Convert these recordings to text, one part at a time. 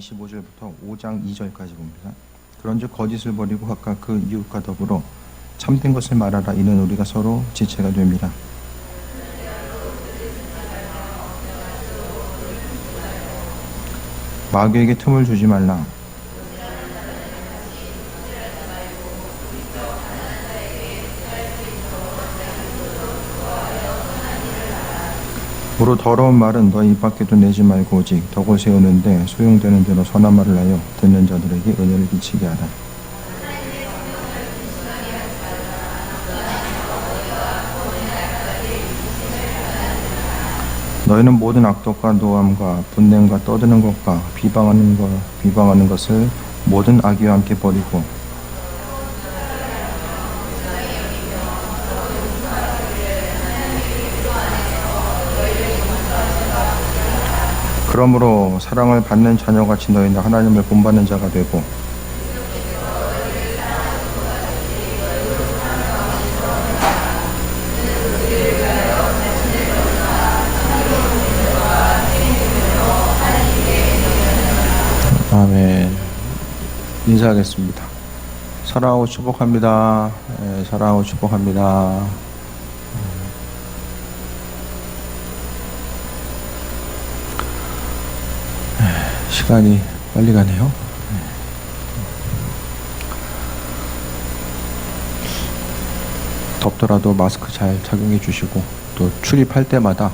25절부터 5장 2절까지 봅니다. 그런즉 거짓을 버리고 각각 그 이웃과 더불어 참된 것을 말하라. 이는 우리가 서로 지체가 됩니다. 마귀에게 틈을 주지 말라. 무릇 더러운 말은 너희 입 밖에도 내지 말고 오직 덕을 세우는데 소용되는 대로 선한 말을 하여 듣는 자들에게 은혜를 끼치게 하라. 너희는 모든 악독과 노함과 분냄과 떠드는 것과 비방하는 것을 모든 악의와 함께 버리고 그러므로 사랑을 받는 자녀같이 너희는 하나님을 본받는 자가 되고 아멘. 인사하겠습니다. 사랑하고 축복합니다. 사랑하고 축복합니다. 시간이 빨리 가네요. 덥더라도 마스크 잘 착용해 주시고 또 출입할 때마다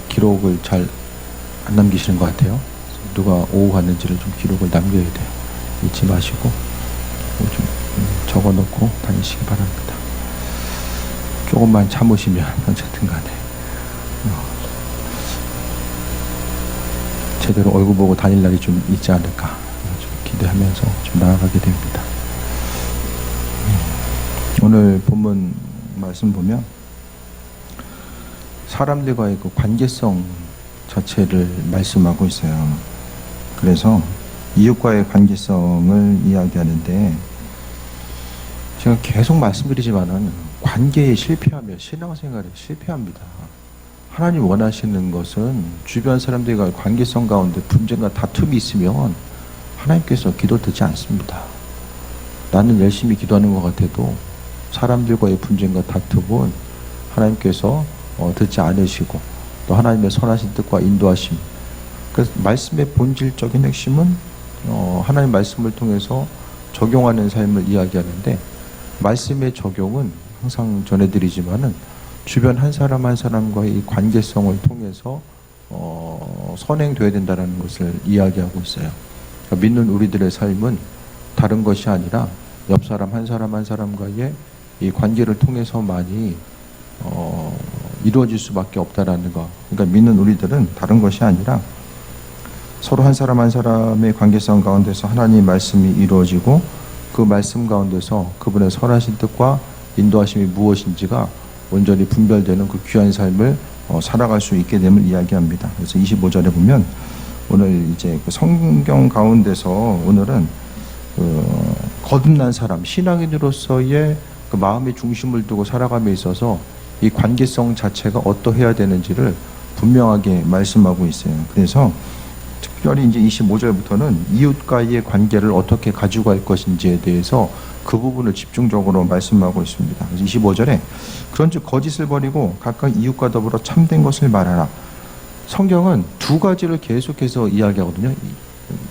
기록을 잘 안 남기시는 것 같아요. 누가 오고 갔는지를 좀 기록을 남겨야 돼요. 잊지 마시고 좀 적어놓고 다니시기 바랍니다. 조금만 참으시면 어쨌든 간에 제대로 얼굴 보고 다닐 날이 좀 있지 않을까 좀 기대하면서 좀 나아가게 됩니다. 오늘 본문 말씀 보면 사람들과의 그 관계성 자체를 말씀하고 있어요. 그래서 이웃과의 관계성을 이야기하는데 제가 계속 말씀드리지만은 관계에 실패하면 신앙생활에 실패합니다. 하나님 원하시는 것은 주변 사람들과 관계성 가운데 분쟁과 다툼이 있으면 하나님께서 기도 듣지 않습니다. 나는 열심히 기도하는 것 같아도 사람들과의 분쟁과 다툼은 하나님께서 듣지 않으시고 또 하나님의 선하신 뜻과 인도하심. 그래서 말씀의 본질적인 핵심은 하나님 말씀을 통해서 적용하는 삶을 이야기하는데 말씀의 적용은 항상 전해드리지만은 주변 한 사람 한 사람과의 이 관계성을 통해서 선행되어야 된다는 것을 이야기하고 있어요. 그러니까 믿는 우리들의 삶은 다른 것이 아니라 옆 사람 한 사람 한 사람과의 이 관계를 통해서만이 이루어질 수밖에 없다라는 거. 그러니까 믿는 우리들은 다른 것이 아니라 서로 한 사람 한 사람의 관계성 가운데서 하나님의 말씀이 이루어지고 그 말씀 가운데서 그분의 선하신 뜻과 인도하심이 무엇인지가 온전히 분별되는 그 귀한 삶을 살아갈 수 있게 됨을 이야기합니다. 그래서 25절에 보면 오늘 이제 그 성경 가운데서 오늘은 거듭난 사람, 신앙인으로서의 그 마음의 중심을 두고 살아감에 있어서 이 관계성 자체가 어떠해야 되는지를 분명하게 말씀하고 있어요. 그래서 특별히 이제 25절부터는 이웃과의 관계를 어떻게 가지고 갈 것인지에 대해서 그 부분을 집중적으로 말씀하고 있습니다. 그래서 25절에 그런즉 거짓을 버리고 각각 이웃과 더불어 참된 것을 말하라. 성경은 두 가지를 계속해서 이야기하거든요.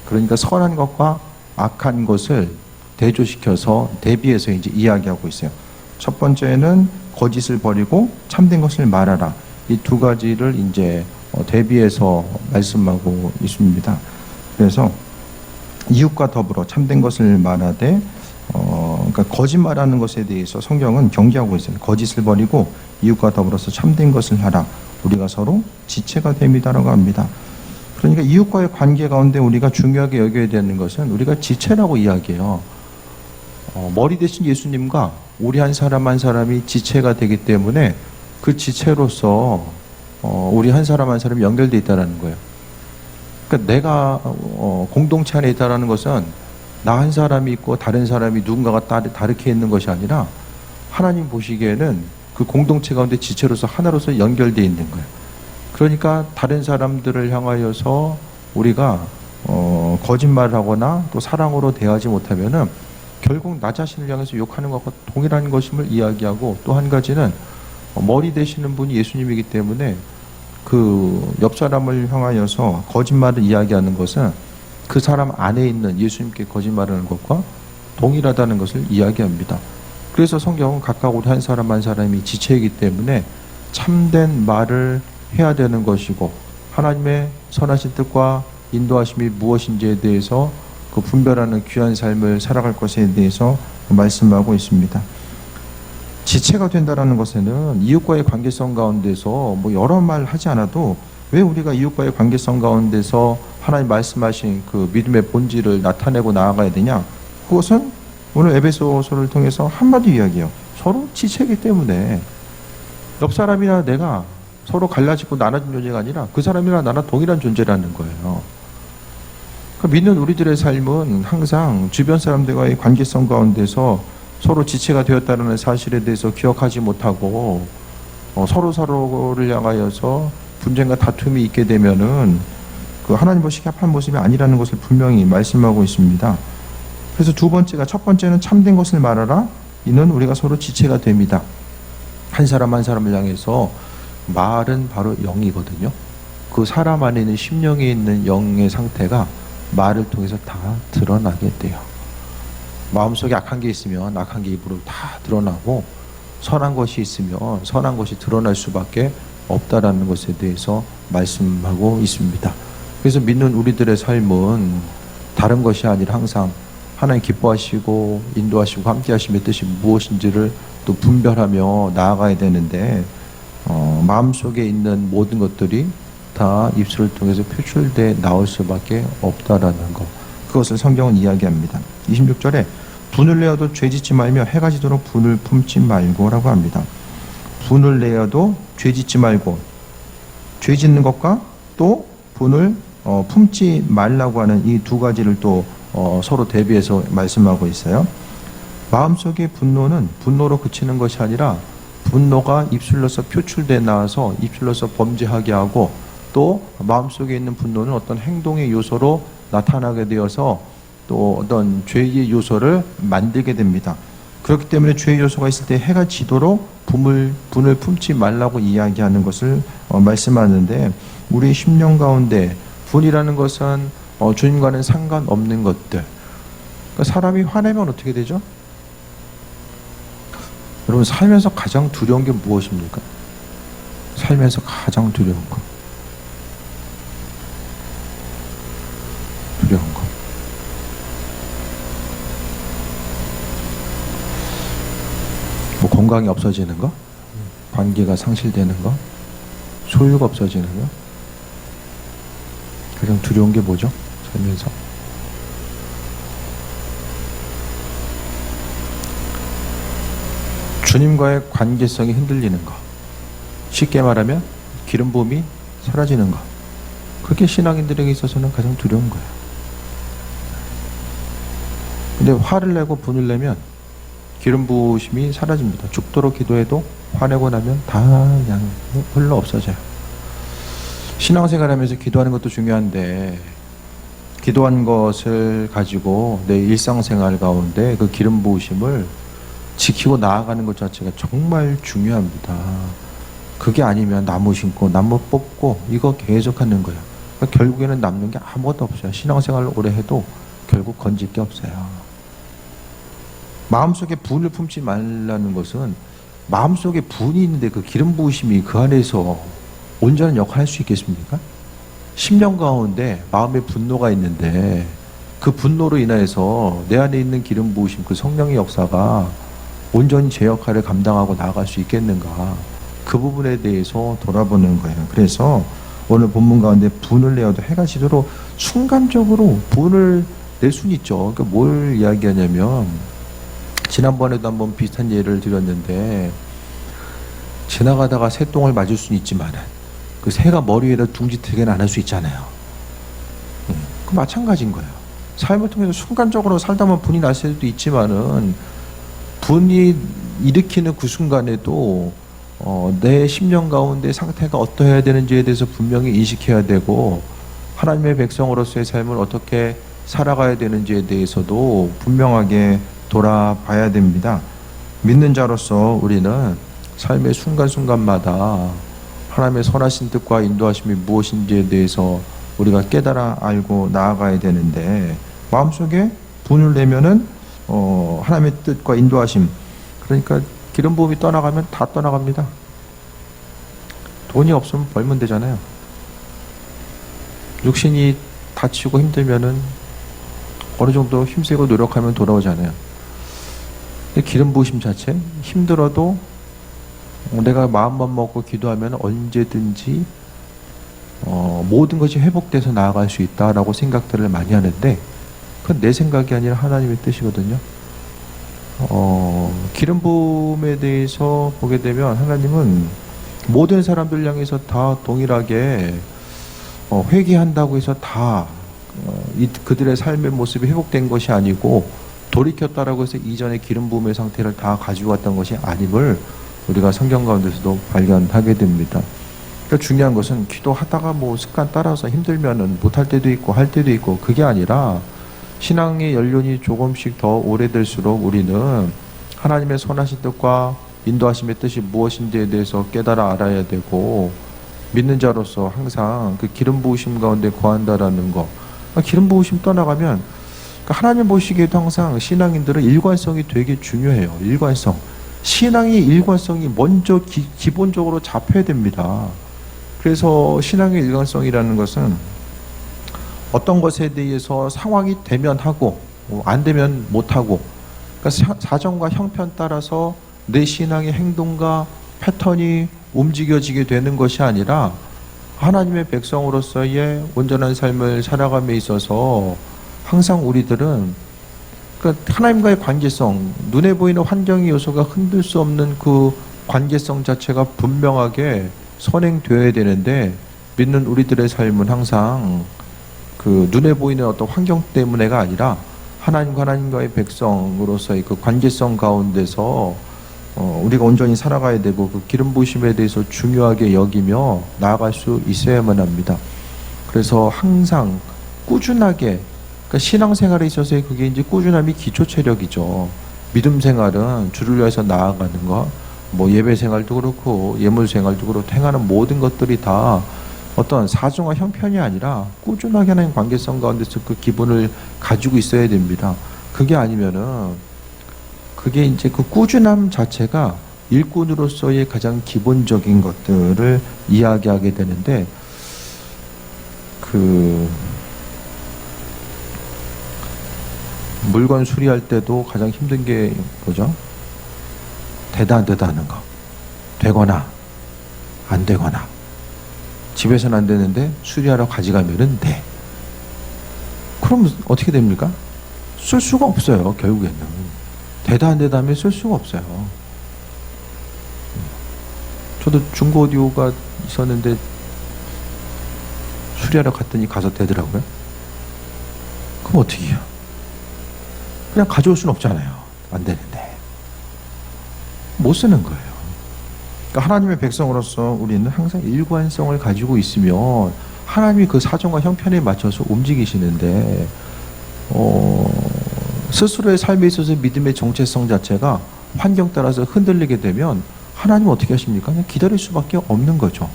그러니까 선한 것과 악한 것을 대조시켜서 대비해서 이제 이야기하고 있어요. 첫 번째는 거짓을 버리고 참된 것을 말하라. 이 두 가지를 이제 대비해서 말씀하고 있습니다. 그래서 이웃과 더불어 참된 것을 말하되 그러니까 거짓말하는 것에 대해서 성경은 경계하고 있어요. 거짓을 버리고 이웃과 더불어서 참된 것을 하라. 우리가 서로 지체가 됨이다라고 합니다. 그러니까 이웃과의 관계 가운데 우리가 중요하게 여겨야 되는 것은 우리가 지체라고 이야기해요. 머리 대신 예수님과 우리 한 사람 한 사람이 지체가 되기 때문에 그 지체로서 우리 한 사람 한 사람이 연결되어 있다는 거예요. 그러니까 내가 공동체 안에 있다는 것은 나 한 사람이 있고 다른 사람이 누군가가 다르게 있는 것이 아니라 하나님 보시기에는 그 공동체 가운데 지체로서 하나로서 연결되어 있는 거예요. 그러니까 다른 사람들을 향하여서 우리가 거짓말을 하거나 또 사랑으로 대하지 못하면은 결국 나 자신을 향해서 욕하는 것과 동일한 것임을 이야기하고, 또 한 가지는 머리 되시는 분이 예수님이기 때문에 그 옆 사람을 향하여서 거짓말을 이야기하는 것은 그 사람 안에 있는 예수님께 거짓말하는 것과 동일하다는 것을 이야기합니다. 그래서 성경은 각각 우리 한 사람 한 사람이 지체이기 때문에 참된 말을 해야 되는 것이고, 하나님의 선하신 뜻과 인도하심이 무엇인지에 대해서 그 분별하는 귀한 삶을 살아갈 것에 대해서 말씀하고 있습니다. 지체가 된다라는 것에는 이웃과의 관계성 가운데서 뭐 여러 말 하지 않아도, 왜 우리가 이웃과의 관계성 가운데서 하나님 말씀하신 그 믿음의 본질을 나타내고 나아가야 되냐? 그것은 오늘 에베소서를 통해서 한마디 이야기해요. 서로 지체이기 때문에. 옆 사람이나 내가 서로 갈라지고 나눠진 존재가 아니라 그 사람이나 나나 동일한 존재라는 거예요. 믿는 우리들의 삶은 항상 주변 사람들과의 관계성 가운데서 서로 지체가 되었다는 사실에 대해서 기억하지 못하고 서로를 향하여서 분쟁과 다툼이 있게 되면은 그 하나님 보시기에 합한 모습이 아니라는 것을 분명히 말씀하고 있습니다. 그래서 두 번째가, 첫 번째는 참된 것을 말하라. 이는 우리가 서로 지체가 됩니다. 한 사람 한 사람을 향해서 말은 바로 영이거든요. 그 사람 안에 있는 심령에 있는 영의 상태가 말을 통해서 다 드러나게 돼요. 마음속에 악한 게 있으면 악한 게 입으로 다 드러나고, 선한 것이 있으면 선한 것이 드러날 수밖에 없다라는 것에 대해서 말씀하고 있습니다. 그래서 믿는 우리들의 삶은 다른 것이 아니라 항상 하나님 기뻐하시고 인도하시고 함께 하심의 뜻이 무엇인지를 또 분별하며 나아가야 되는데, 마음속에 있는 모든 것들이 다 입술을 통해서 표출돼 나올 수밖에 없다라는 것, 그것을 성경은 이야기합니다. 26절에 분을 내어도 죄짓지 말며 해가 지도록 분을 품지 말고 라고 합니다. 분을 내어도 죄짓지 말고, 죄짓는 것과 또 분을 품지 말라고 하는 이 두 가지를 또 서로 대비해서 말씀하고 있어요. 마음속의 분노는 분노로 그치는 것이 아니라 분노가 입술로서 표출돼 나와서 입술로서 범죄하게 하고, 또 마음속에 있는 분노는 어떤 행동의 요소로 나타나게 되어서 또 어떤 죄의 요소를 만들게 됩니다. 그렇기 때문에 죄의 요소가 있을 때 해가 지도록 분을 품지 말라고 이야기하는 것을 말씀하는데, 우리 심령 가운데 분이라는 것은 주님과는 상관없는 것들. 그러니까 사람이 화내면 어떻게 되죠? 여러분, 살면서 가장 두려운 게 무엇입니까? 살면서 가장 두려운 거. 두려운 거. 뭐 건강이 없어지는 거? 관계가 상실되는 거? 소유가 없어지는 거? 가장 두려운 게 뭐죠? 살면서. 주님과의 관계성이 흔들리는 거. 쉽게 말하면 기름 부음이 사라지는 거. 그게 신앙인들에게 있어서는 가장 두려운 거예요. 근데 화를 내고 분을 내면 기름 부으심이 사라집니다. 죽도록 기도해도 화내고 나면 다 그냥 흘러 없어져요. 신앙생활하면서 기도하는 것도 중요한데, 기도한 것을 가지고 내 일상생활 가운데 그 기름 부으심을 지키고 나아가는 것 자체가 정말 중요합니다. 그게 아니면 나무 심고 나무 뽑고 이거 계속하는 거예요. 그러니까 결국에는 남는 게 아무것도 없어요. 신앙생활을 오래 해도 결국 건질 게 없어요. 마음속에 분을 품지 말라는 것은, 마음속에 분이 있는데 그 기름 부으심이 그 안에서 온전한 역할을 할 수 있겠습니까? 심령 가운데 마음의 분노가 있는데 그 분노로 인해서 내 안에 있는 기름 부으심, 그 성령의 역사가 온전히 제 역할을 감당하고 나아갈 수 있겠는가, 그 부분에 대해서 돌아보는 거예요. 그래서 오늘 본문 가운데 분을 내어도 해가 지도록, 순간적으로 분을 낼 수는 있죠. 그러니까 뭘 이야기하냐면, 지난번에도 한번 비슷한 예를 드렸는데, 지나가다가 새똥을 맞을 수는 있지만 그 새가 머리 위에다 둥지트기는 안 할 수 있잖아요. 그 마찬가지인 거예요. 삶을 통해서 순간적으로 살다 보면 분이 날 수도 있지만은, 분이 일으키는 그 순간에도 내 심령 가운데 상태가 어떠해야 되는지에 대해서 분명히 인식해야 되고, 하나님의 백성으로서의 삶을 어떻게 살아가야 되는지에 대해서도 분명하게 돌아봐야 됩니다. 믿는 자로서 우리는 삶의 순간순간마다 하나님의 선하신 뜻과 인도하심이 무엇인지에 대해서 우리가 깨달아 알고 나아가야 되는데, 마음속에 분을 내면은 하나님의 뜻과 인도하심, 그러니까 기름 부음이 떠나가면 다 떠나갑니다. 돈이 없으면 벌면 되잖아요. 육신이 다치고 힘들면은 어느 정도 힘쓰고 노력하면 돌아오잖아요. 근데 기름 부으심 자체, 힘들어도 내가 마음만 먹고 기도하면 언제든지 모든 것이 회복돼서 나아갈 수 있다라고 생각들을 많이 하는데, 그건 내 생각이 아니라 하나님의 뜻이거든요. 기름 부음에 대해서 보게 되면 하나님은 모든 사람들 향해서 다 동일하게 회개한다고 해서 다 그들의 삶의 모습이 회복된 것이 아니고, 돌이켰다라고 해서 이전의 기름 부음의 상태를 다 가지고 왔던 것이 아님을 우리가 성경 가운데서도 발견하게 됩니다. 그러니까 중요한 것은 기도하다가 뭐 습관 따라서 힘들면은 못할 때도 있고 할 때도 있고, 그게 아니라 신앙의 연륜이 조금씩 더 오래될수록 우리는 하나님의 선하신 뜻과 인도하심의 뜻이 무엇인지에 대해서 깨달아 알아야 되고, 믿는 자로서 항상 그 기름 부으심 가운데 거한다라는 거. 기름 부으심 떠나가면 하나님 보시기에도 항상 신앙인들은 일관성이 되게 중요해요. 일관성. 신앙의 일관성이 먼저 기본적으로 잡혀야 됩니다. 그래서 신앙의 일관성이라는 것은 어떤 것에 대해서 상황이 되면 하고 안 되면 못하고, 그러니까 사정과 형편 따라서 내 신앙의 행동과 패턴이 움직여지게 되는 것이 아니라, 하나님의 백성으로서의 온전한 삶을 살아감에 있어서 항상 우리들은 하나님과의 관계성, 눈에 보이는 환경의 요소가 흔들 수 없는 그 관계성 자체가 분명하게 선행되어야 되는데, 믿는 우리들의 삶은 항상 그 눈에 보이는 어떤 환경 때문에가 아니라 하나님과의 백성으로서의 그 관계성 가운데서 우리가 온전히 살아가야 되고, 그 기름 부으심에 대해서 중요하게 여기며 나아갈 수 있어야만 합니다. 그래서 항상 꾸준하게, 그러니까 신앙생활에 있어서의 그게 이제 꾸준함이 기초 체력이죠. 믿음 생활은 주를 위해서 나아가는 것, 뭐 예배 생활도 그렇고 예물 생활도 그렇고 행하는 모든 것들이 다 어떤 사정과 형편이 아니라 꾸준하게 하는 관계성 가운데서 그 기본을 가지고 있어야 됩니다. 그게 아니면은 그게 이제 그 꾸준함 자체가 일꾼으로서의 가장 기본적인 것들을 이야기하게 되는데, 그 물건 수리할 때도 가장 힘든 게 뭐죠? 되다 안 되다 하는 거. 되거나 안 되거나. 집에서는 안 되는데 수리하러 가져가면은 돼. 그럼 어떻게 됩니까? 쓸 수가 없어요, 결국에는. 되다 안 되다 하면 쓸 수가 없어요. 저도 중고 오디오가 있었는데 수리하러 갔더니 가서 되더라고요. 그럼 어떻게 해요? 그냥 가져올 수는 없잖아요. 안 되는데. 못 쓰는 거예요. 그러니까 하나님의 백성으로서 우리는 항상 일관성을 가지고 있으면 하나님이 그 사정과 형편에 맞춰서 움직이시는데, 스스로의 삶에 있어서 믿음의 정체성 자체가 환경 따라서 흔들리게 되면 하나님은 어떻게 하십니까? 그냥 기다릴 수밖에 없는 거죠.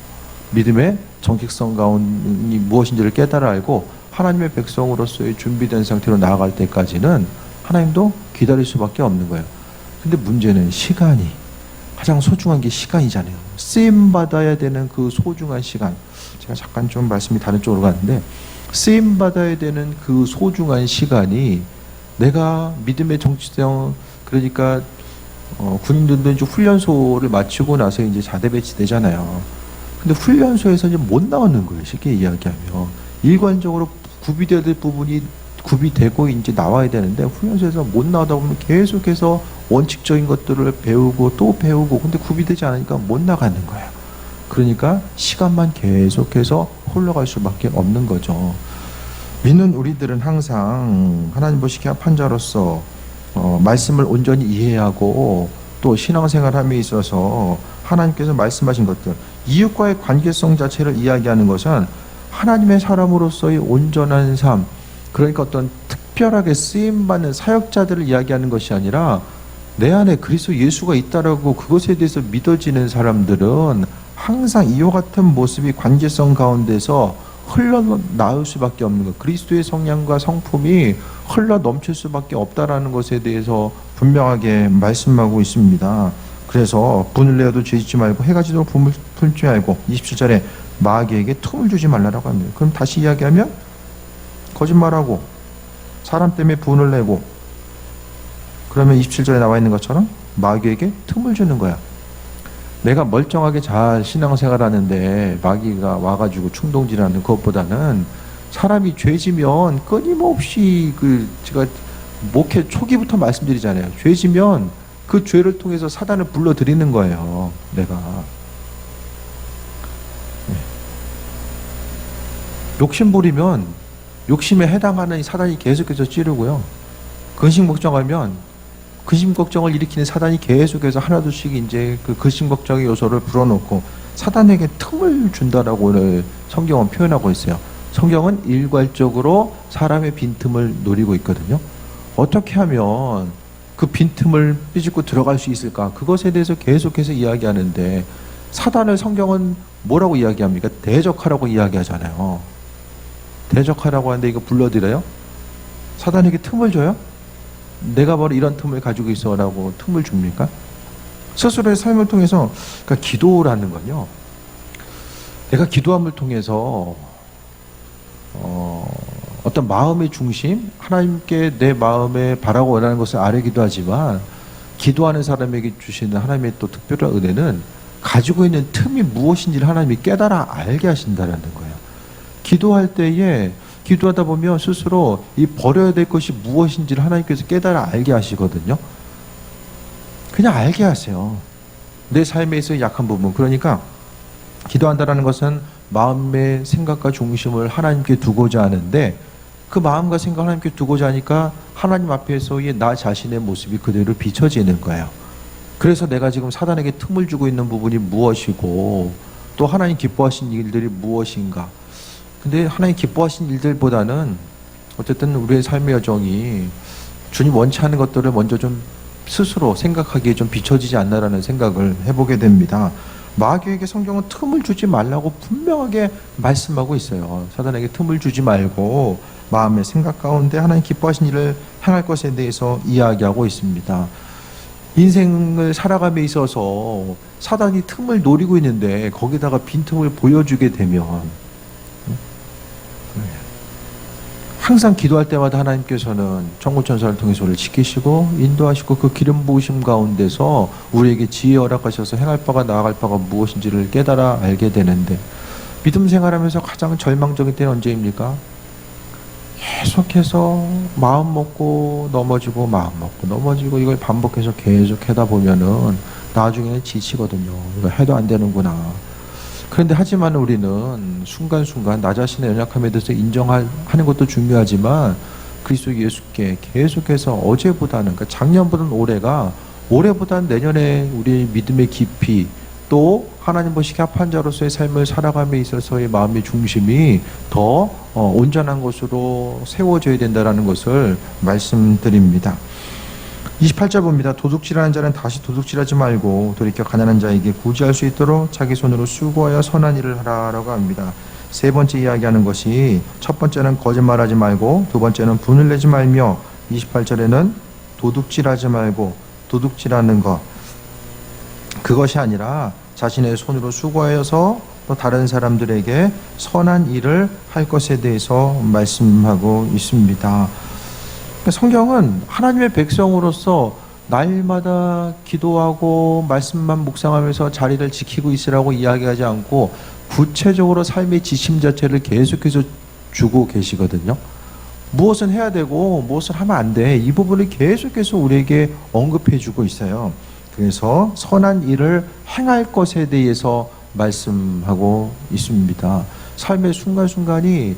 믿음의 정체성 가운데 무엇인지를 깨달아 알고 하나님의 백성으로서의 준비된 상태로 나아갈 때까지는 하나님도 기다릴 수밖에 없는 거예요. 근데 문제는 시간이, 가장 소중한 게 시간이잖아요. 쓰임 받아야 되는 그 소중한 시간. 제가 잠깐 좀 말씀이 다른 쪽으로 가는데, 쓰임 받아야 되는 그 소중한 시간이, 내가 믿음의 정체성, 그러니까 군인들도 이제 훈련소를 마치고 나서 이제 자대 배치되잖아요. 근데 훈련소에서 이제 못 나오는 거예요, 쉽게 이야기하면. 일관적으로 구비되어야 될 부분이 구비되고 이제 나와야 되는데, 훈련소에서 못 나오다 보면 계속해서 원칙적인 것들을 배우고 또 배우고, 근데 구비되지 않으니까 못 나가는 거예요. 그러니까 시간만 계속해서 흘러갈 수밖에 없는 거죠. 믿는 우리들은 항상 하나님 보시기에 합한 자로서 말씀을 온전히 이해하고, 또 신앙생활함에 있어서 하나님께서 말씀하신 것들, 이웃과의 관계성 자체를 이야기하는 것은 하나님의 사람으로서의 온전한 삶, 그러니까 어떤 특별하게 쓰임받는 사역자들을 이야기하는 것이 아니라 내 안에 그리스도 예수가 있다라고 그것에 대해서 믿어지는 사람들은 항상 이와 같은 모습이 관계성 가운데서 흘러나올 수밖에 없는 것, 그리스도의 성량과 성품이 흘러 넘칠 수밖에 없다라는 것에 대해서 분명하게 말씀하고 있습니다. 그래서 분을 내어도 죄짓지 말고 해가 지도록 분을 풀지 말고 27절에 마귀에게 틈을 주지 말라라고 합니다. 그럼 다시 이야기하면 거짓말하고 사람 때문에 분을 내고 그러면 27절에 나와 있는 것처럼 마귀에게 틈을 주는 거야. 내가 멀쩡하게 잘 신앙생활 하는데 마귀가 와가지고 충동질하는 것보다는 사람이 죄지면 끊임없이 제가 목회 초기부터 말씀드리잖아요. 죄지면 그 죄를 통해서 사단을 불러들이는 거예요. 내가. 욕심 부리면 욕심에 해당하는 사단이 계속해서 찌르고요. 근심 걱정하면 근심 걱정을 일으키는 사단이 계속해서 하나둘씩 이제 그 근심 걱정의 요소를 불어넣고 사단에게 틈을 준다라고 오늘 성경은 표현하고 있어요. 성경은 일괄적으로 사람의 빈틈을 노리고 있거든요. 어떻게 하면 그 빈틈을 삐집고 들어갈 수 있을까? 그것에 대해서 계속해서 이야기하는데 사단을 성경은 뭐라고 이야기합니까? 대적하라고 이야기하잖아요. 대적하라고 하는데 이거 불러드려요? 사단에게 틈을 줘요? 내가 바로 이런 틈을 가지고 있어라고 틈을 줍니까? 스스로의 삶을 통해서, 그러니까 기도라는 건요, 내가 기도함을 통해서 어떤 마음의 중심, 하나님께 내 마음에 바라고 원하는 것을 아뢰기도 하지만 기도하는 사람에게 주시는 하나님의 또 특별한 은혜는 가지고 있는 틈이 무엇인지를 하나님이 깨달아 알게 하신다는 거예요. 기도할 때에 기도하다 보면 스스로 이 버려야 될 것이 무엇인지를 하나님께서 깨달아 알게 하시거든요. 그냥 알게 하세요. 내 삶에 있어의 약한 부분. 그러니까 기도한다는 것은 마음의 생각과 중심을 하나님께 두고자 하는데 그 마음과 생각을 하나님께 두고자 하니까 하나님 앞에서의 나 자신의 모습이 그대로 비춰지는 거예요. 그래서 내가 지금 사단에게 틈을 주고 있는 부분이 무엇이고 또 하나님 기뻐하신 일들이 무엇인가. 근데 하나님 기뻐하신 일들보다는 어쨌든 우리의 삶의 여정이 주님 원치 않는 것들을 먼저 좀 스스로 생각하기에 좀 비춰지지 않나라는 생각을 해보게 됩니다. 마귀에게 성경은 틈을 주지 말라고 분명하게 말씀하고 있어요. 사단에게 틈을 주지 말고 마음의 생각 가운데 하나님 기뻐하신 일을 행할 것에 대해서 이야기하고 있습니다. 인생을 살아감에 있어서 사단이 틈을 노리고 있는데 거기다가 빈틈을 보여주게 되면 항상 기도할 때마다 하나님께서는 천군천사를 통해서 우리를 지키시고 인도하시고 그 기름 부으심 가운데서 우리에게 지혜 허락하셔서 행할 바가 나아갈 바가 무엇인지를 깨달아 알게 되는데 믿음 생활하면서 가장 절망적인 때는 언제입니까? 계속해서 마음 먹고 넘어지고 마음 먹고 넘어지고 이걸 반복해서 계속 하다 보면은 나중에는 지치거든요. 이거 해도 안 되는구나. 그런데 하지만 우리는 순간순간 나 자신의 연약함에 대해서 인정하는 것도 중요하지만 그리스도 예수께 계속해서 어제보다는, 그러니까 작년보다는 올해보다는 내년에 우리의 믿음의 깊이 또 하나님 보시기에 합한 자로서의 삶을 살아감에 있어서의 마음의 중심이 더 온전한 것으로 세워져야 된다는 것을 말씀드립니다. 28절 봅니다. 도둑질하는 자는 다시 도둑질하지 말고 돌이켜 가난한 자에게 구제할 수 있도록 자기 손으로 수고하여 선한 일을 하라라고 합니다. 세 번째 이야기하는 것이, 첫 번째는 거짓말하지 말고, 두 번째는 분을 내지 말며, 28절에는 도둑질하지 말고 도둑질하는 것, 그것이 아니라 자신의 손으로 수고하여서 또 다른 사람들에게 선한 일을 할 것에 대해서 말씀하고 있습니다. 성경은 하나님의 백성으로서 날마다 기도하고 말씀만 묵상하면서 자리를 지키고 있으라고 이야기하지 않고 구체적으로 삶의 지침 자체를 계속해서 주고 계시거든요. 무엇은 해야 되고 무엇을 하면 안 돼, 이 부분을 계속해서 우리에게 언급해 주고 있어요. 그래서 선한 일을 행할 것에 대해서 말씀하고 있습니다. 삶의 순간순간이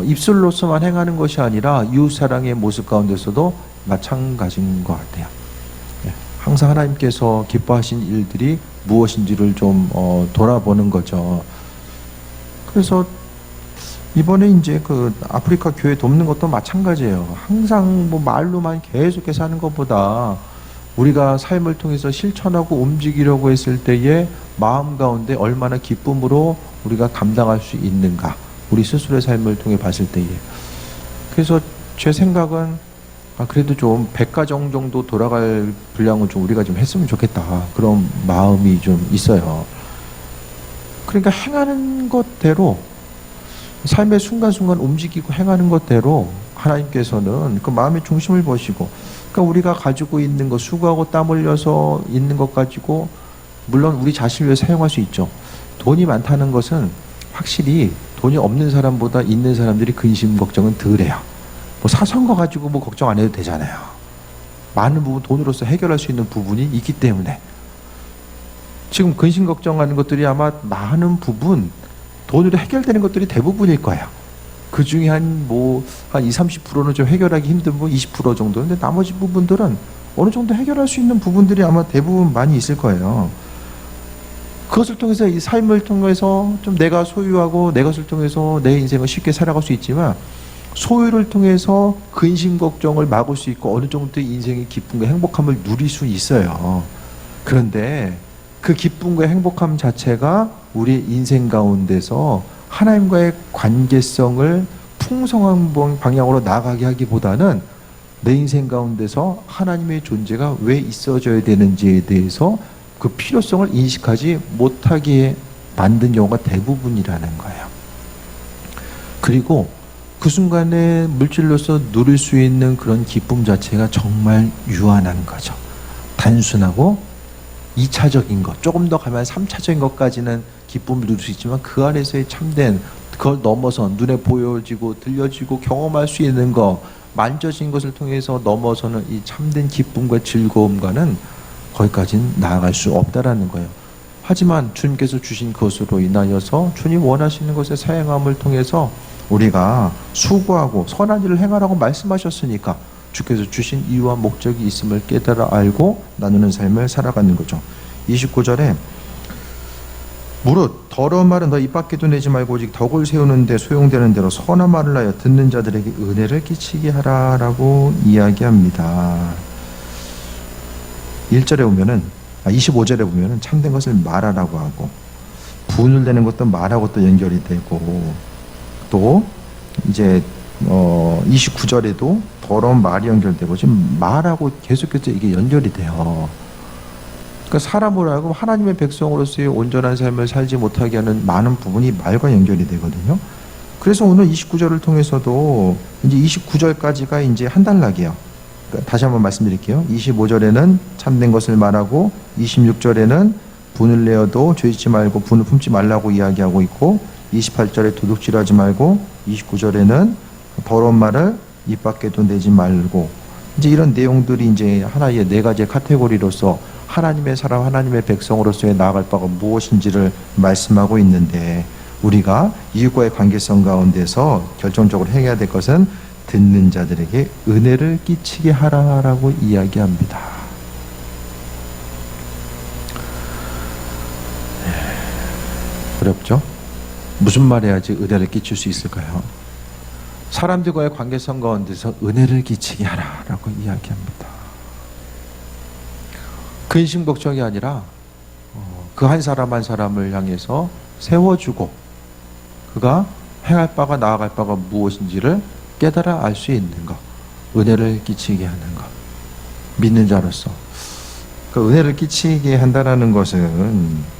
입술로서만 행하는 것이 아니라 이웃사랑의 모습 가운데서도 마찬가지인 것 같아요. 항상 하나님께서 기뻐하신 일들이 무엇인지를 좀 돌아보는 거죠. 그래서 이번에 이제 그 아프리카 교회 돕는 것도 마찬가지예요. 항상 뭐 말로만 계속해서 하는 것보다 우리가 삶을 통해서 실천하고 움직이려고 했을 때에 마음 가운데 얼마나 기쁨으로 우리가 감당할 수 있는가. 우리 스스로의 삶을 통해 봤을 때에. 그래서 제 생각은 그래도 좀 100가정 정도 돌아갈 분량은 좀 우리가 좀 했으면 좋겠다. 그런 마음이 좀 있어요. 그러니까 행하는 것대로 삶의 순간순간 움직이고 행하는 것대로 하나님께서는 그 마음의 중심을 보시고, 그러니까 우리가 가지고 있는 것, 수고하고 땀 흘려서 있는 것 가지고 물론 우리 자신을 위해 사용할 수 있죠. 돈이 많다는 것은 확실히 돈이 없는 사람보다 있는 사람들이 근심 걱정은 덜해요. 뭐 사소한 거 가지고 뭐 걱정 안 해도 되잖아요. 많은 부분 돈으로서 해결할 수 있는 부분이 있기 때문에 지금 근심 걱정하는 것들이 아마 많은 부분 돈으로 해결되는 것들이 대부분일 거예요. 그 중에 한 20, 30%는 좀 해결하기 힘든 뭐 20% 정도. 근데 나머지 부분들은 어느 정도 해결할 수 있는 부분들이 아마 대부분 많이 있을 거예요. 그것을 통해서 이 삶을 통해서 좀 내가 소유하고 내 것을 통해서 내 인생을 쉽게 살아갈 수 있지만, 소유를 통해서 근심 걱정을 막을 수 있고 어느 정도 인생의 기쁨과 행복함을 누릴 수 있어요. 그런데 그 기쁨과 행복함 자체가 우리 인생 가운데서 하나님과의 관계성을 풍성한 방향으로 나아가게 하기보다는 내 인생 가운데서 하나님의 존재가 왜 있어져야 되는지에 대해서 그 필요성을 인식하지 못하게 만든 경우가 대부분이라는 거예요. 그리고 그 순간에 물질로서 누릴 수 있는 그런 기쁨 자체가 정말 유한한 거죠. 단순하고 2차적인 것, 조금 더 가면 3차적인 것까지는 기쁨을 누릴 수 있지만 그 안에서의 참된, 그걸 넘어서 눈에 보여지고 들려지고 경험할 수 있는 것, 만져진 것을 통해서 넘어서는 이 참된 기쁨과 즐거움과는 거기까지는 나아갈 수 없다라는 거예요. 하지만 주님께서 주신 것으로 인하여서 주님 원하시는 것의 사행함을 통해서 우리가 수고하고 선한 일을 행하라고 말씀하셨으니까 주께서 주신 이유와 목적이 있음을 깨달아 알고 나누는 삶을 살아가는 거죠. 29절에 무릇 더러운 말은 너 입 밖에도 내지 말고 오직 덕을 세우는 데 소용되는 대로 선한 말을 하여 듣는 자들에게 은혜를 끼치게 하라라고 이야기합니다. 1절에 보면은 25절에 보면은 참된 것을 말하라고 하고, 분을 내는 것도 말하고 또 연결이 되고, 또 이제 29절에도 더러운 말이 연결되고, 지금 말하고 계속해서 이게 연결이 돼요. 그러니까 사람으로 하여금 하나님의 백성으로서의 온전한 삶을 살지 못하게 하는 많은 부분이 말과 연결이 되거든요. 그래서 오늘 29절을 통해서도 이제 29절까지가 이제 한 단락이에요. 그러니까 다시 한번 말씀드릴게요. 25절에는 참된 것을 말하고, 26절에는 분을 내어도 죄짓지 말고 분을 품지 말라고 이야기하고 있고, 28절에 도둑질하지 말고, 29절에는 더러운 말을 입 밖에도 내지 말고, 이제 이런 내용들이 이제 하나의 네 가지의 카테고리로서 하나님의 사람, 하나님의 백성으로서의 나아갈 바가 무엇인지를 말씀하고 있는데, 우리가 이웃과의 관계성 가운데서 결정적으로 해야 될 것은 듣는 자들에게 은혜를 끼치게 하라라고 이야기합니다. 어렵죠? 무슨 말 해야지 은혜를 끼칠 수 있을까요? 사람들과의 관계성 가운데서 은혜를 끼치게 하라라고 이야기합니다. 근심 걱정이 아니라 그 한 사람 한 사람을 향해서 세워주고 그가 행할 바가 나아갈 바가 무엇인지를 깨달아 알 수 있는 것, 은혜를 끼치게 하는 것, 믿는 자로서 그 은혜를 끼치게 한다는 것은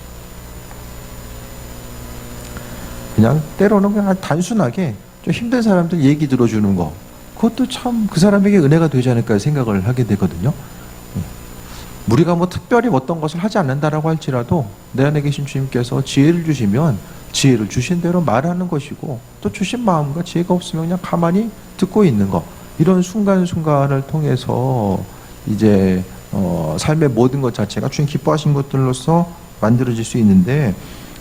그냥 때로는 그냥 단순하게 좀 힘든 사람들 얘기 들어주는 거, 그것도 참 그 사람에게 은혜가 되지 않을까 생각을 하게 되거든요. 우리가 뭐 특별히 어떤 것을 하지 않는다라고 할지라도 내 안에 계신 주님께서 지혜를 주시면 지혜를 주신 대로 말하는 것이고, 또 주신 마음과 지혜가 없으면 그냥 가만히 듣고 있는 것, 이런 순간순간을 통해서 이제 삶의 모든 것 자체가 주님 기뻐하신 것들로서 만들어질 수 있는데,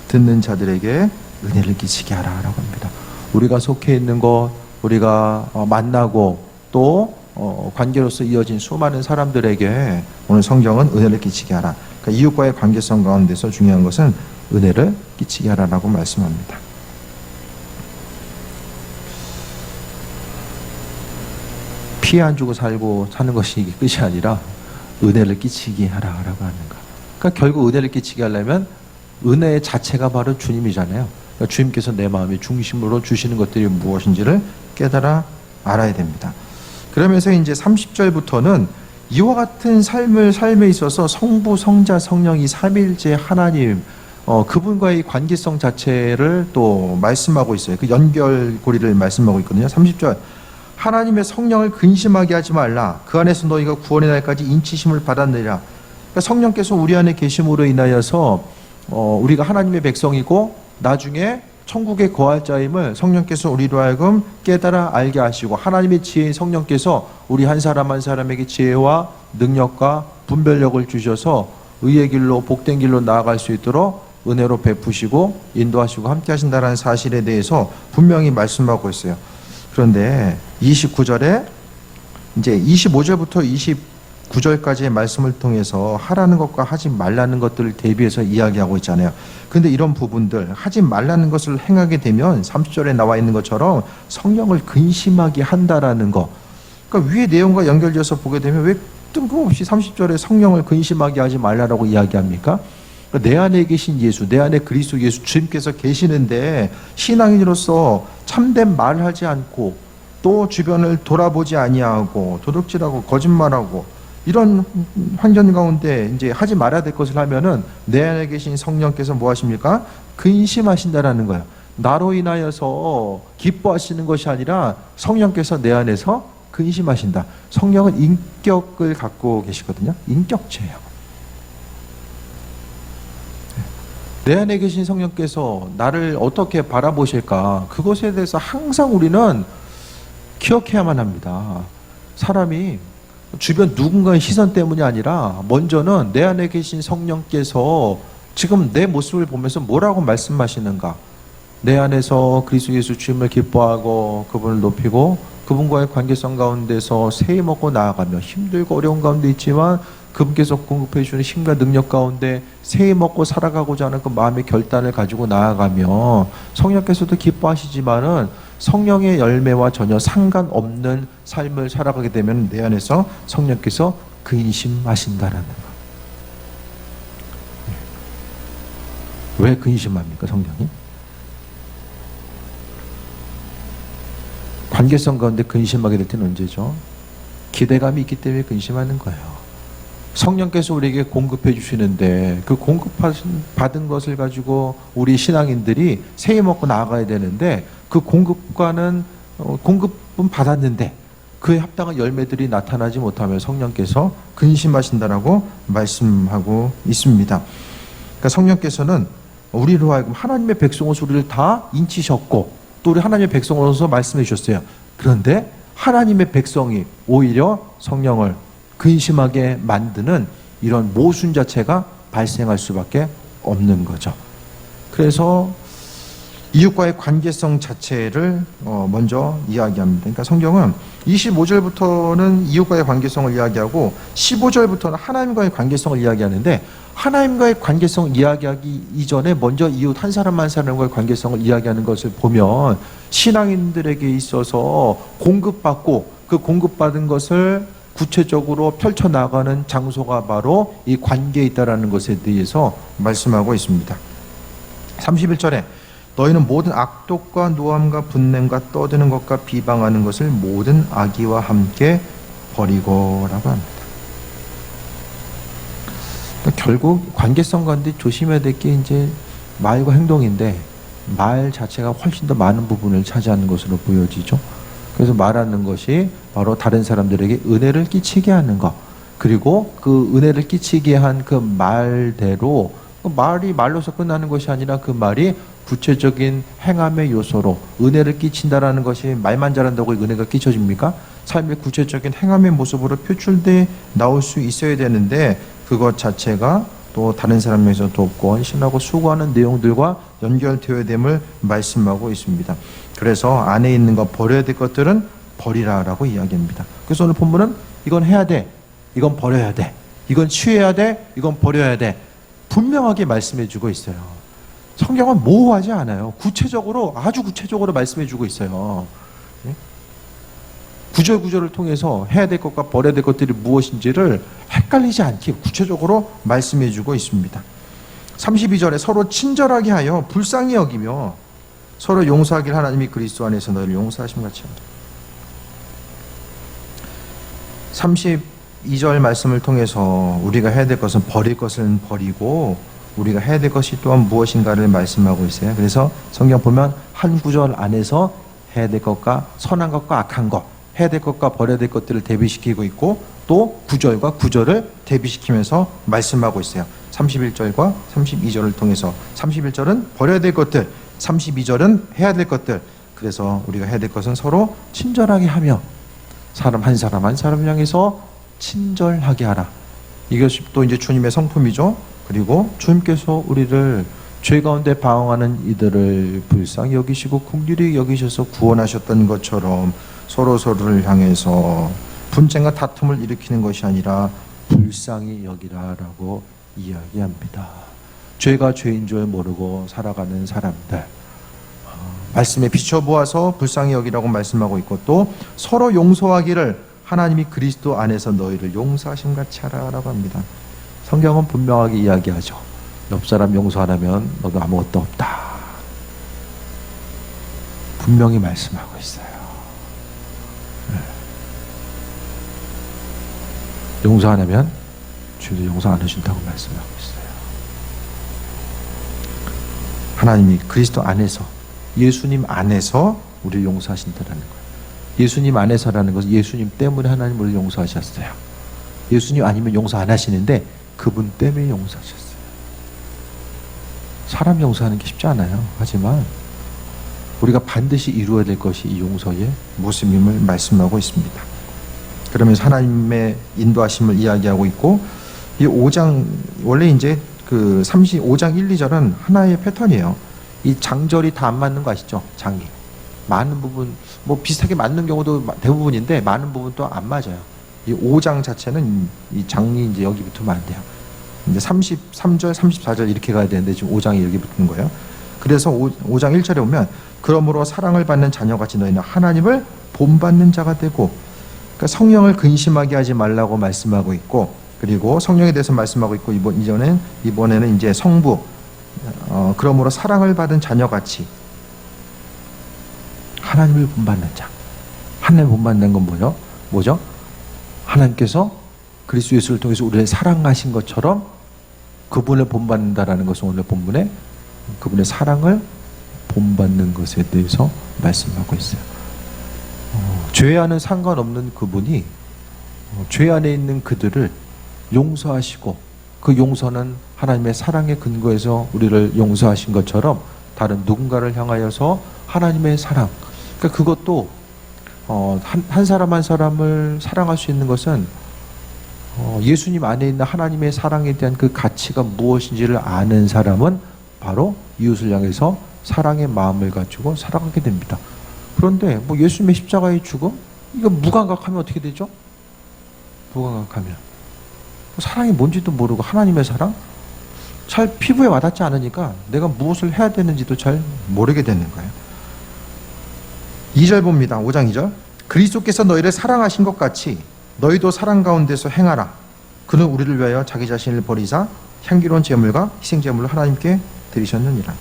듣는 자들에게 은혜를 끼치게 하라라고 합니다. 우리가 속해 있는 것, 우리가 만나고 또 관계로서 이어진 수많은 사람들에게 오늘 성경은 은혜를 끼치게 하라. 그러니까 이웃과의 관계성 가운데서 중요한 것은 은혜를 끼치게 하라라고 말씀합니다. 피해 안 주고 살고 사는 것이 이게 끝이 아니라 은혜를 끼치게 하라고 하는 거. 그러니까 결국 은혜를 끼치게 하려면 은혜 자체가 바로 주님이잖아요. 그러니까 주님께서 내 마음의 중심으로 주시는 것들이 무엇인지를 깨달아 알아야 됩니다. 그러면서 이제 30절부터는 이와 같은 삶에 있어서 성부, 성자, 성령 이 삼위일체 하나님 그분과의 관계성 자체를 또 말씀하고 있어요. 그 연결고리를 말씀하고 있거든요. 30절 하나님의 성령을 근심하게 하지 말라. 그 안에서 너희가 구원의 날까지 인치심을 받았느니라. 그러니까 성령께서 우리 안에 계심으로 인하여서 우리가 하나님의 백성이고 나중에 천국에 거할 자임을 성령께서 우리로 하여금 깨달아 알게 하시고 하나님의 지혜인 성령께서 우리 한 사람 한 사람에게 지혜와 능력과 분별력을 주셔서 의의 길로 복된 길로 나아갈 수 있도록 은혜로 베푸시고 인도하시고 함께 하신다는 사실에 대해서 분명히 말씀하고 있어요. 그런데 29절에 이제 25절부터 29절까지의 말씀을 통해서 하라는 것과 하지 말라는 것들을 대비해서 이야기하고 있잖아요. 근데 이런 부분들 하지 말라는 것을 행하게 되면 30절에 나와 있는 것처럼 성령을 근심하게 한다라는 거. 그러니까 위의 내용과 연결돼서 보게 되면 왜 뜬금없이 30절에 성령을 근심하게 하지 말라라고 이야기합니까? 그러니까 내 안에 계신 예수, 내 안에 그리스도 예수 주님께서 계시는데 신앙인으로서 참된 말을 하지 않고 또 주변을 돌아보지 아니하고 도둑질하고 거짓말하고 이런 환경 가운데 이제 하지 말아야 될 것을 하면은 내 안에 계신 성령께서 뭐 하십니까? 근심하신다라는 거예요. 나로 인하여서 기뻐하시는 것이 아니라 성령께서 내 안에서 근심하신다. 성령은 인격을 갖고 계시거든요. 인격체예요. 내 안에 계신 성령께서 나를 어떻게 바라보실까? 그것에 대해서 항상 우리는 기억해야만 합니다. 사람이 주변 누군가의 시선 때문이 아니라 먼저는 내 안에 계신 성령께서 지금 내 모습을 보면서 뭐라고 말씀하시는가? 내 안에서 그리스도 예수 주님을 기뻐하고 그분을 높이고 그분과의 관계성 가운데서 새해 먹고 나아가며 힘들고 어려운 가운데 있지만 그분께서 공급해 주시는 힘과 능력 가운데 새해 먹고 살아가고자 하는 그 마음의 결단을 가지고 나아가며 성령께서도 기뻐하시지만은 성령의 열매와 전혀 상관없는 삶을 살아가게 되면 내 안에서 성령께서 근심하신다라는 거. 왜 근심합니까, 성령이? 관계성 가운데 근심하게 될 때는 언제죠? 기대감이 있기 때문에 근심하는 거예요. 성령께서 우리에게 공급해 주시는데 그 공급받은 것을 가지고 우리 신앙인들이 새해 먹고 나아가야 되는데 그 공급은 받았는데 그에 합당한 열매들이 나타나지 못하면 성령께서 근심하신다라고 말씀하고 있습니다. 그러니까 성령께서는 우리로 하여금 하나님의 백성으로서 우리를 다 인치셨고 또 우리 하나님의 백성으로서 말씀해 주셨어요. 그런데 하나님의 백성이 오히려 성령을 근심하게 만드는 이런 모순 자체가 발생할 수밖에 없는 거죠. 그래서 이웃과의 관계성 자체를 먼저 이야기합니다. 그러니까 성경은 25절부터는 이웃과의 관계성을 이야기하고 15절부터는 하나님과의 관계성을 이야기하는데 하나님과의 관계성을 이야기하기 이전에 먼저 이웃 한 사람 한 사람과의 관계성을 이야기하는 것을 보면 신앙인들에게 있어서 공급받고 그 공급받은 것을 구체적으로 펼쳐나가는 장소가 바로 이 관계에 있다는 것에 대해서 말씀하고 있습니다. 31절에 너희는 모든 악독과 노함과 분냄과 떠드는 것과 비방하는 것을 모든 악의와 함께 버리고 라고 합니다. 그러니까 결국 관계성 가운데 조심해야 될 게 이제 말과 행동인데 말 자체가 훨씬 더 많은 부분을 차지하는 것으로 보여지죠. 그래서 말하는 것이 바로 다른 사람들에게 은혜를 끼치게 하는 것, 그리고 그 은혜를 끼치게 한 그 말대로 말이 말로서 끝나는 것이 아니라 그 말이 구체적인 행함의 요소로 은혜를 끼친다라는 것이 말만 잘한다고 은혜가 끼쳐집니까? 삶의 구체적인 행함의 모습으로 표출돼 나올 수 있어야 되는데 그것 자체가 또 다른 사람에서 돕고 헌신하고 수고하는 내용들과 연결되어야 됨을 말씀하고 있습니다. 그래서 안에 있는 것 버려야 될 것들은 버리라라고 이야기합니다. 그래서 오늘 본문은 이건 해야 돼, 이건 버려야 돼, 이건 취해야 돼, 이건 버려야 돼 분명하게 말씀해주고 있어요. 성경은 모호하지 않아요. 구체적으로 아주 구체적으로 말씀해주고 있어요. 구절구절을 통해서 해야 될 것과 버려야 될 것들이 무엇인지를 헷갈리지 않게 구체적으로 말씀해 주고 있습니다. 32절에 서로 친절하게 하여 불쌍히 여기며 서로 용서하길 하나님이 그리스도 안에서 너희를 용서하심 같이 하라. 32절 말씀을 통해서 우리가 해야 될 것은 버릴 것은 버리고 우리가 해야 될 것이 또한 무엇인가를 말씀하고 있어요. 그래서 성경 보면 한 구절 안에서 해야 될 것과 선한 것과 악한 것, 해야 될 것과 버려야 될 것들을 대비시키고 있고 또 구절과 구절을 대비시키면서 말씀하고 있어요. 31절과 32절을 통해서 31절은 버려야 될 것들, 32절은 해야 될 것들. 그래서 우리가 해야 될 것은 서로 친절하게 하며 사람 한 사람을 향해서 친절하게 하라. 이것이 또 이제 주님의 성품이죠. 그리고 주님께서 우리를 죄 가운데 방황하는 이들을 불쌍히 여기시고 긍휼히 여기셔서 구원하셨던 것처럼 서로를 향해서 분쟁과 다툼을 일으키는 것이 아니라 불쌍히 여기라라고 이야기합니다. 죄가 죄인 줄 모르고 살아가는 사람들, 말씀에 비춰보아서 불쌍히 여기라고 말씀하고 있고 또 서로 용서하기를 하나님이 그리스도 안에서 너희를 용서하심 같이 하라라고 합니다. 성경은 분명하게 이야기하죠. 옆 사람 용서 안 하면 너도 아무것도 없다. 분명히 말씀하고 있어요. 용서 안 하면 주도 용서 안 해준다고 말씀하고 있어요. 하나님이 그리스도 안에서, 예수님 안에서 우리를 용서하신다는 거예요. 예수님 안에서라는 것은 예수님 때문에 하나님 우리를 용서하셨어요. 예수님 아니면 용서 안 하시는데 그분 때문에 용서하셨어요. 사람 용서하는 게 쉽지 않아요. 하지만 우리가 반드시 이루어야 될 것이 이 용서의 모습임을 말씀하고 있습니다. 그러면서 하나님의 인도하심을 이야기하고 있고 이 5장 원래 이제 그 35장 1, 2절은 하나의 패턴이에요. 이 장절이 다 안 맞는 거 아시죠? 장이 많은 부분 뭐 비슷하게 맞는 경우도 대부분인데 많은 부분 또 안 맞아요. 이 5장 자체는 이 장이 이제 여기 붙으면 안 돼요. 이제 33절, 34절 이렇게 가야 되는데 지금 5장이 여기 붙는 거예요. 그래서 5장 1절에 보면 그러므로 사랑을 받는 자녀같이 너희는 하나님을 본받는 자가 되고, 그러니까 성령을 근심하게 하지 말라고 말씀하고 있고, 그리고 성령에 대해서 말씀하고 있고, 이번에는 이제 성부, 그러므로 사랑을 받은 자녀같이 하나님을 본받는 자. 하나님을 본받는 건 뭐죠? 하나님께서 그리스도 예수를 통해서 우리를 사랑하신 것처럼 그분을 본받는다라는 것은 오늘 본문에 그분의 사랑을 본받는 것에 대해서 말씀하고 있어요. 죄와는 상관없는 그분이 죄 안에 있는 그들을 용서하시고, 그 용서는 하나님의 사랑의 근거에서 우리를 용서하신 것처럼 다른 누군가를 향하여서 하나님의 사랑, 그러니까 그것도 한 사람 한 사람을 사랑할 수 있는 것은 예수님 안에 있는 하나님의 사랑에 대한 그 가치가 무엇인지를 아는 사람은 바로 이웃을 향해서 사랑의 마음을 가지고 살아가게 됩니다. 그런데 뭐 예수님의 십자가의 죽음, 이거 무감각하면 어떻게 되죠? 무감각하면 사랑이 뭔지도 모르고 하나님의 사랑 잘 피부에 와닿지 않으니까 내가 무엇을 해야 되는지도 잘 모르게 되는 거예요. 2절 봅니다. 5장 2절. 그리스도께서 너희를 사랑하신 것 같이 너희도 사랑 가운데서 행하라. 그는 우리를 위하여 자기 자신을 버리사 향기로운 제물과 희생제물을 하나님께 드리셨느니라.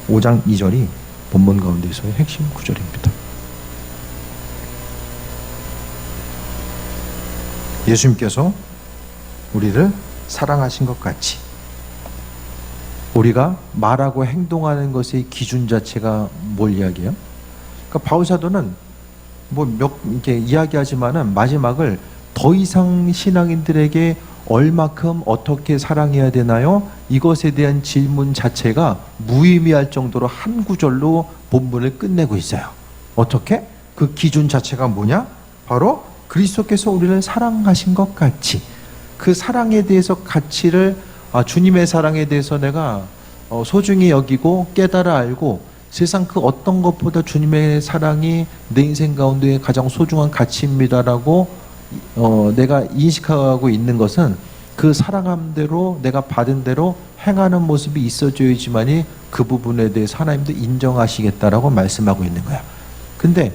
5장 2절이 본문 가운데서의 핵심 구절입니다. 예수님께서 우리를 사랑하신 것 같이, 우리가 말하고 행동하는 것의 기준 자체가 뭘 이야기해요? 그러니까 바울 사도는 이렇게 이야기하지만은 마지막을 더 이상 신앙인들에게 얼마큼 어떻게 사랑해야 되나요? 이것에 대한 질문 자체가 무의미할 정도로 한 구절로 본문을 끝내고 있어요. 어떻게? 그 기준 자체가 뭐냐? 바로 그리스도께서 우리를 사랑하신 것 같이, 그 사랑에 대해서 가치를, 주님의 사랑에 대해서 내가 소중히 여기고 깨달아 알고 세상 그 어떤 것보다 주님의 사랑이 내 인생 가운데 가장 소중한 가치입니다라고 내가 인식하고 있는 것은 그 사랑함대로 내가 받은 대로 행하는 모습이 있어줘야지만이 그 부분에 대해서 하나님도 인정하시겠다라고 말씀하고 있는 거야. 근데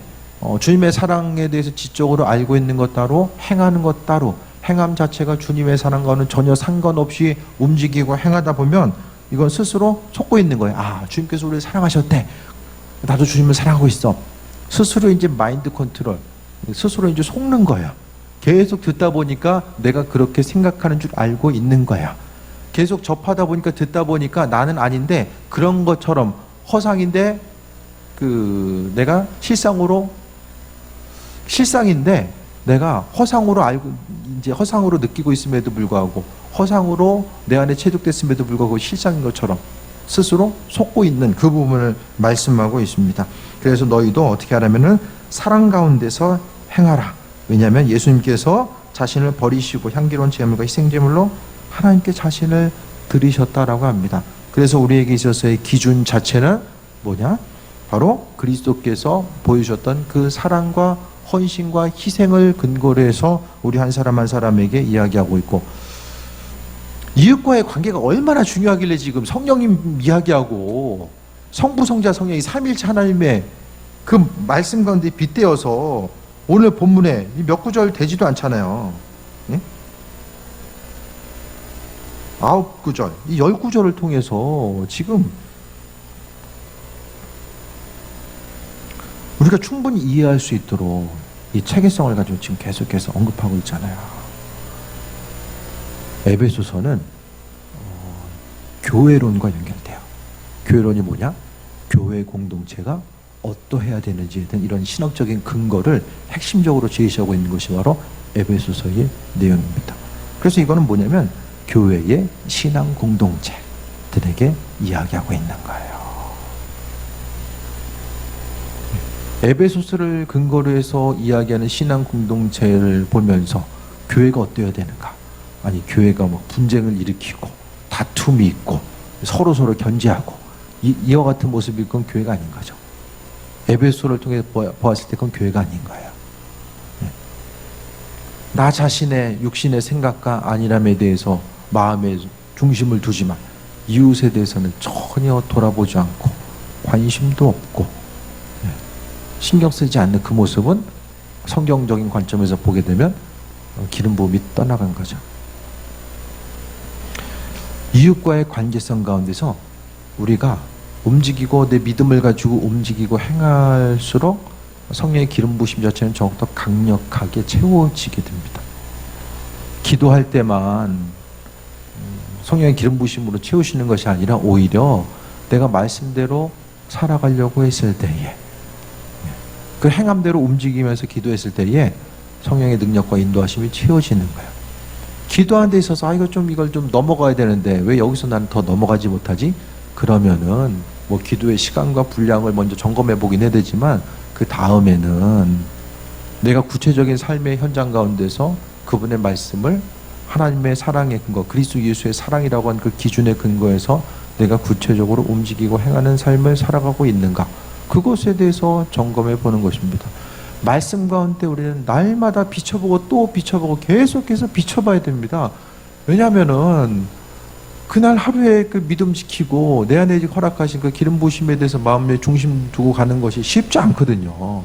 주님의 사랑에 대해서 지적으로 알고 있는 것 따로, 행하는 것 따로, 행함 자체가 주님의 사랑과는 전혀 상관없이 움직이고 행하다 보면 이건 스스로 속고 있는 거예요. 아, 주님께서 우리를 사랑하셨대. 나도 주님을 사랑하고 있어. 스스로 이제 마인드 컨트롤, 스스로 이제 속는 거예요. 계속 듣다 보니까 내가 그렇게 생각하는 줄 알고 있는 거야. 계속 접하다 보니까 듣다 보니까 나는 아닌데 그런 것처럼 허상인데 내가 실상인데 내가 허상으로 알고 이제 허상으로 느끼고 있음에도 불구하고 허상으로 내 안에 체득됐음에도 불구하고 실상인 것처럼 스스로 속고 있는 그 부분을 말씀하고 있습니다. 그래서 너희도 어떻게 하라면은 사랑 가운데서 행하라. 왜냐하면 예수님께서 자신을 버리시고 향기로운 제물과 희생제물로 하나님께 자신을 드리셨다라고 합니다. 그래서 우리에게 있어서의 기준 자체는 뭐냐? 바로 그리스도께서 보여주셨던 그 사랑과 헌신과 희생을 근거로 해서 우리 한 사람 한 사람에게 이야기하고 있고, 이웃과의 관계가 얼마나 중요하길래 지금 성령님 이야기하고 성부 성자 성령이 삼일체 하나님의 그 말씀 가운데 빗대어서 오늘 본문에 몇 구절 되지도 않잖아요. 예? 9구절, 이 10구절을 통해서 지금 우리가 충분히 이해할 수 있도록 이 체계성을 가지고 지금 계속해서 언급하고 있잖아요. 에베소서는 교회론과 연결돼요. 교회론이 뭐냐? 교회 공동체가 어떠해야 되는지에 대한 이런 신학적인 근거를 핵심적으로 제시하고 있는 것이 바로 에베소서의 내용입니다. 그래서 이거는 뭐냐면 교회의 신앙 공동체들에게 이야기하고 있는 거예요. 에베소서를 근거로 해서 이야기하는 신앙 공동체를 보면서 교회가 어때야 되는가? 아니, 교회가 뭐 분쟁을 일으키고 다툼이 있고 서로 견제하고 이와 같은 모습이 그건 교회가 아닌 거죠. 에베소를 통해 보았을 때 그건 교회가 아닌 거예요. 나 자신의 육신의 생각과 안일함에 대해서 마음의 중심을 두지만 이웃에 대해서는 전혀 돌아보지 않고 관심도 없고 신경 쓰지 않는 그 모습은 성경적인 관점에서 보게 되면 기름 부음이 떠나간 거죠. 이웃과의 관계성 가운데서 우리가 움직이고 내 믿음을 가지고 움직이고 행할수록 성령의 기름 부으심 자체는 더욱더 강력하게 채워지게 됩니다. 기도할 때만 성령의 기름 부으심으로 채우시는 것이 아니라 오히려 내가 말씀대로 살아가려고 했을 때에 그 행함대로 움직이면서 기도했을 때에 성령의 능력과 인도하심이 채워지는 거예요. 기도하는 데 있어서 이걸 좀 넘어가야 되는데 왜 여기서 나는 더 넘어가지 못하지? 그러면은 뭐 기도의 시간과 분량을 먼저 점검해 보긴 해야 되지만 그 다음에는 내가 구체적인 삶의 현장 가운데서 그분의 말씀을 하나님의 사랑의 근거, 그리스도 예수의 사랑이라고 하는 그 기준의 근거에서 내가 구체적으로 움직이고 행하는 삶을 살아가고 있는가? 그것에 대해서 점검해 보는 것입니다. 말씀 가운데 우리는 날마다 비춰보고 또 비춰보고 계속해서 비춰봐야 됩니다. 왜냐하면은 그날 하루에 그 믿음 지키고 내 안에 허락하신 그 기름 부으심에 대해서 마음에 중심 두고 가는 것이 쉽지 않거든요.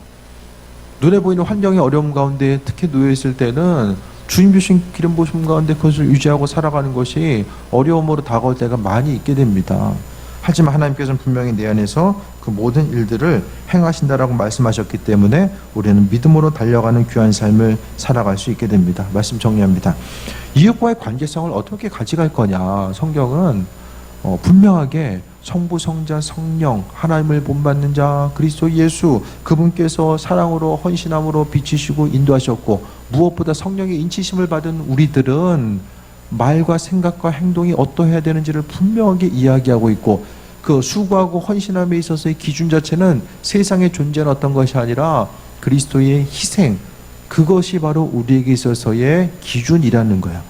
눈에 보이는 환경의 어려움 가운데 특히 놓여 있을 때는 주님 주신 기름 부으심 가운데 그것을 유지하고 살아가는 것이 어려움으로 다가올 때가 많이 있게 됩니다. 하지만 하나님께서는 분명히 내 안에서 그 모든 일들을 행하신다라고 말씀하셨기 때문에 우리는 믿음으로 달려가는 귀한 삶을 살아갈 수 있게 됩니다. 말씀 정리합니다. 이웃과의 관계성을 어떻게 가져갈 거냐? 성경은 분명하게 성부, 성자, 성령, 하나님을 본받는 자 그리스도 예수, 그분께서 사랑으로 헌신함으로 비치시고 인도하셨고, 무엇보다 성령의 인치심을 받은 우리들은 말과 생각과 행동이 어떠해야 되는지를 분명하게 이야기하고 있고, 그 수고하고 헌신함에 있어서의 기준 자체는 세상에 존재하는 어떤 것이 아니라 그리스도의 희생, 그것이 바로 우리에게 있어서의 기준이라는 거야.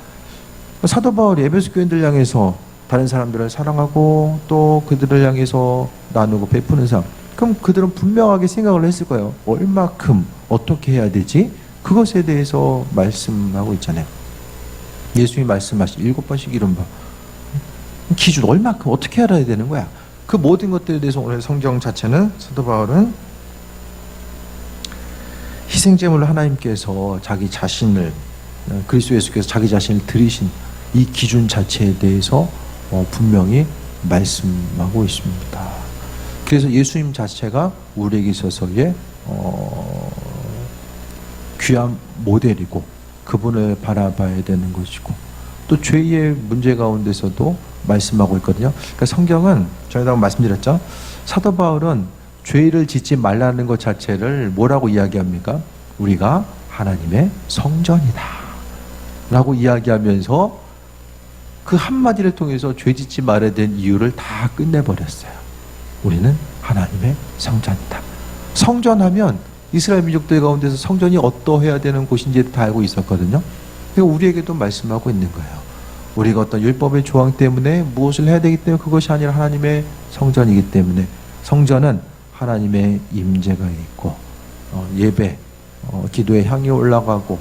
사도 바울이 에베소 교인들 향해서 다른 사람들을 사랑하고 또 그들을 향해서 나누고 베푸는 삶, 그럼 그들은 분명하게 생각을 했을 거예요. 얼마큼 어떻게 해야 되지? 그것에 대해서 말씀하고 있잖아요. 예수님이 말씀하신 7번씩 이른바 기준, 얼마큼 어떻게 알아야 되는 거야? 그 모든 것들에 대해서 오늘 성경 자체는 사도 바울은 희생제물로 하나님께서 자기 자신을 그리스도 예수께서 자기 자신을 드리신 이 기준 자체에 대해서 분명히 말씀하고 있습니다. 그래서 예수님 자체가 우리에게 있어서의 귀한 모델이고 그분을 바라봐야 되는 것이고 또 죄의 문제 가운데서도 말씀하고 있거든요. 그러니까 성경은 전에도 한번 말씀드렸죠. 사도 바울은 죄를 짓지 말라는 것 자체를 뭐라고 이야기합니까? 우리가 하나님의 성전이다 라고 이야기하면서 그 한마디를 통해서 죄 짓지 말아야 된 이유를 다 끝내버렸어요. 우리는 하나님의 성전이다. 성전하면 이스라엘 민족들 가운데서 성전이 어떠해야 되는 곳인지 다 알고 있었거든요. 그러니까 우리에게도 말씀하고 있는 거예요. 우리가 어떤 율법의 조항 때문에 무엇을 해야 되기 때문에 그것이 아니라 하나님의 성전이기 때문에 성전은 하나님의 임재가 있고 예배, 기도의 향이 올라가고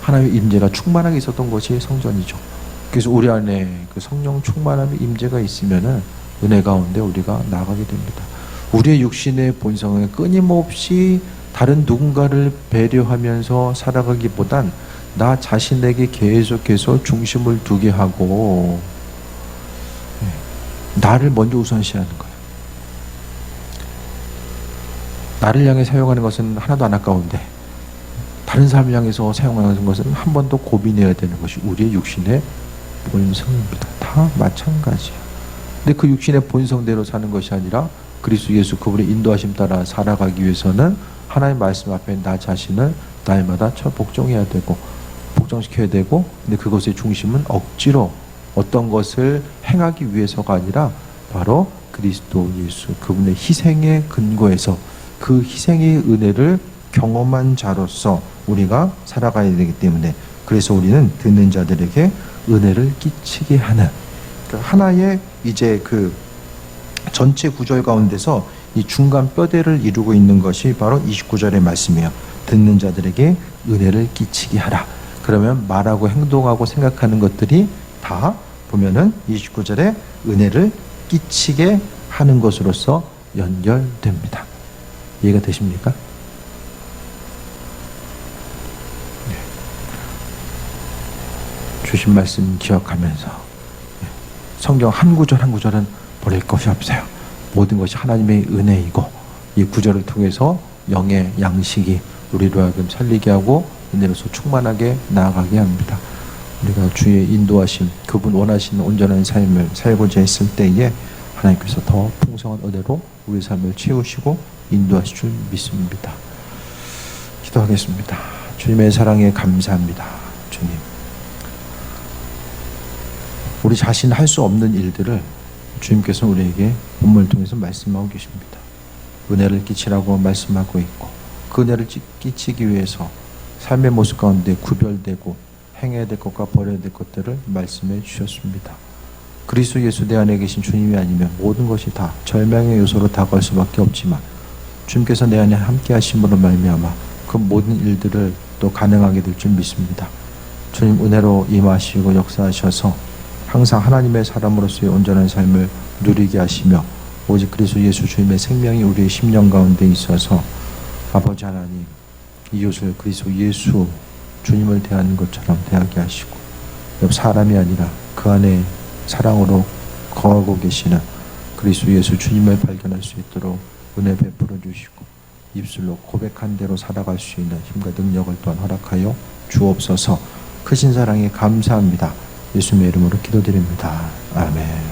하나님의 임재가 충만하게 있었던 것이 성전이죠. 그래서 우리 안에 그 성령 충만함의 임재가 있으면은 은혜 가운데 우리가 나아가게 됩니다. 우리의 육신의 본성은 끊임없이 다른 누군가를 배려하면서 살아가기보단 나 자신에게 계속해서 중심을 두게 하고 나를 먼저 우선시하는 거예요. 나를 향해 사용하는 것은 하나도 안 아까운데 다른 사람을 향해서 사용하는 것은 한 번 더 고민해야 되는 것이 우리의 육신의 본성입니다. 다 마찬가지야. 근데 그 육신의 본성대로 사는 것이 아니라 그리스도 예수 그분의 인도하심 따라 살아가기 위해서는 하나님 말씀 앞에 나 자신을 날마다 복종해야 되고 복종시켜야 되고 근데 그것의 중심은 억지로 어떤 것을 행하기 위해서가 아니라 바로 그리스도 예수 그분의 희생의 근거에서 그 희생의 은혜를 경험한 자로서 우리가 살아가야 되기 때문에 그래서 우리는 듣는 자들에게 은혜를 끼치게 하는 하나의 이제 그 전체 구절 가운데서 이 중간 뼈대를 이루고 있는 것이 바로 29절의 말씀이에요. 듣는 자들에게 은혜를 끼치게 하라. 그러면 말하고 행동하고 생각하는 것들이 다 보면은 29절에 은혜를 끼치게 하는 것으로서 연결됩니다. 이해가 되십니까? 네. 주신 말씀 기억하면서 성경 한 구절 한 구절은 버릴 것이 없어요. 모든 것이 하나님의 은혜이고 이 구절을 통해서 영의 양식이 우리로 하여금 살리게 하고 은혜로서 충만하게 나아가게 합니다. 우리가 주의 인도하심 그분 원하시는 온전한 삶을 살고자 했을 때에 하나님께서 더 풍성한 은혜로 우리 삶을 채우시고 인도하실 줄 믿습니다. 기도하겠습니다. 주님의 사랑에 감사합니다. 주님 우리 자신 할 수 없는 일들을 주님께서 우리에게 본문을 통해서 말씀하고 계십니다. 은혜를 끼치라고 말씀하고 있고 그 은혜를 끼치기 위해서 삶의 모습 가운데 구별되고 행해야 될 것과 버려야 될 것들을 말씀해 주셨습니다. 그리스도 예수 내 안에 계신 주님이 아니면 모든 것이 다 절망의 요소로 다가올 수밖에 없지만 주님께서 내 안에 함께 하심으로 말미암아 그 모든 일들을 또 가능하게 될 줄 믿습니다. 주님 은혜로 임하시고 역사하셔서 항상 하나님의 사람으로서의 온전한 삶을 누리게 하시며 오직 그리스도 예수 주님의 생명이 우리의 심령 가운데 있어서 아버지 하나님 이웃을 그리스도 예수 주님을 대하는 것처럼 대하게 하시고 옆 사람이 아니라 그 안에 사랑으로 거하고 계시는 그리스도 예수 주님을 발견할 수 있도록 은혜 베풀어 주시고 입술로 고백한 대로 살아갈 수 있는 힘과 능력을 또한 허락하여 주옵소서. 크신 사랑에 감사합니다. 예수님의 이름으로 기도드립니다. 아멘.